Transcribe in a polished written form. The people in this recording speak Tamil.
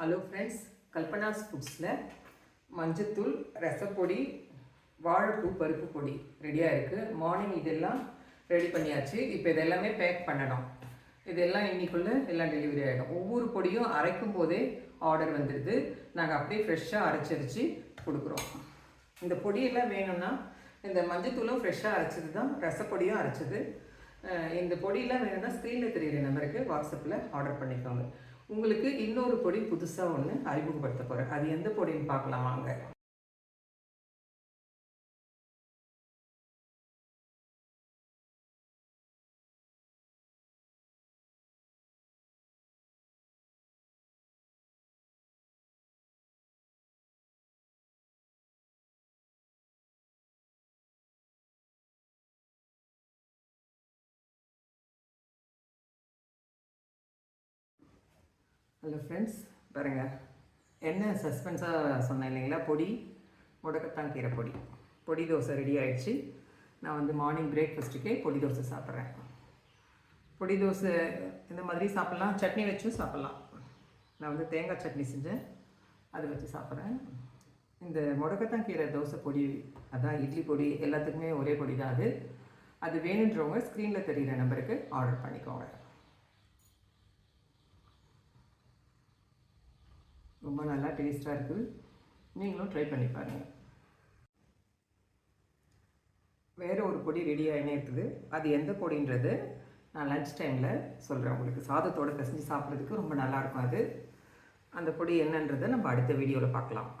ஹலோ ஃப்ரெண்ட்ஸ், கல்பனாஸ் ஃபுட்ஸில் மஞ்சத்தூள், ரசப்பொடி, வாழைப்பூ பருப்பு பொடி ரெடியாக இருக்குது. மார்னிங் இதெல்லாம் ரெடி பண்ணியாச்சு. இப்போ இதெல்லாமே பேக் பண்ணணும். இதெல்லாம் இன்னைக்குள்ளே எல்லாம் டெலிவரி ஆகிடும். ஒவ்வொரு பொடியும் அரைக்கும் போதே ஆர்டர் வந்துடுது. நாங்கள் அப்படியே ஃப்ரெஷ்ஷாக அரைச்சரிச்சு கொடுக்குறோம். இந்த பொடியெல்லாம் வேணும்னா இந்த மஞ்சத்தூளும் ஃப்ரெஷ்ஷாக அரைச்சது தான், ரசப்பொடியும் அரைச்சது. இந்த பொடியெல்லாம் வேணும்னா ஸ்க்ரீனில் தெரியுற நம்பருக்கு வாட்ஸ்அப்பில் ஆர்டர் பண்ணிக்கோங்க. உங்களுக்கு இன்னொரு பொடி புதுசாக ஒன்று அறிமுகப்படுத்த போகிறேன். அது எந்த பொடின்னு பார்க்கலாம் வாங்க. ஹலோ ஃப்ரெண்ட்ஸ், பாருங்கள், என்ன சஸ்பென்ஸாக சொன்னேன் இல்லைங்களா? பொடி முடக்கத்தான் கீரை பொடி தோசை ரெடி ஆகிடுச்சு. நான் மார்னிங் பிரேக்ஃபாஸ்ட்டுக்கே பொடி தோசை சாப்பிட்றேன். பொடி தோசை இந்த மாதிரி சாப்பிட்லாம், சட்னி வச்சும் சாப்பிட்லாம். நான் தேங்காய் சட்னி செஞ்சேன், அதை வச்சு சாப்பிட்றேன். இந்த முடக்கத்தான் கீரை தோசை பொடி, அதான் இட்லி பொடி, எல்லாத்துக்குமே ஒரே பொடி தான். அது வேணுன்றவங்க ஸ்க்ரீனில் தெரிகிற நம்பருக்கு ஆர்டர் பண்ணிக்கோங்க. ரொம்ப நல்லா டேஸ்ட்டாக இருக்குது. நீங்களும் ட்ரை பண்ணி பாருங்கள். வேறு ஒரு பொடி ரெடி ஆகினே இருக்குது. அது எந்த பொடின்றது நான் லன்ச் டைமில் சொல்கிறேன் உங்களுக்கு. சாதத்தோடு பிசைஞ்சு சாப்பிட்றதுக்கு ரொம்ப நல்லாயிருக்கும் அது. அந்த பொடி என்னன்றதை நம்ம அடுத்த வீடியோவில் பார்க்கலாம்.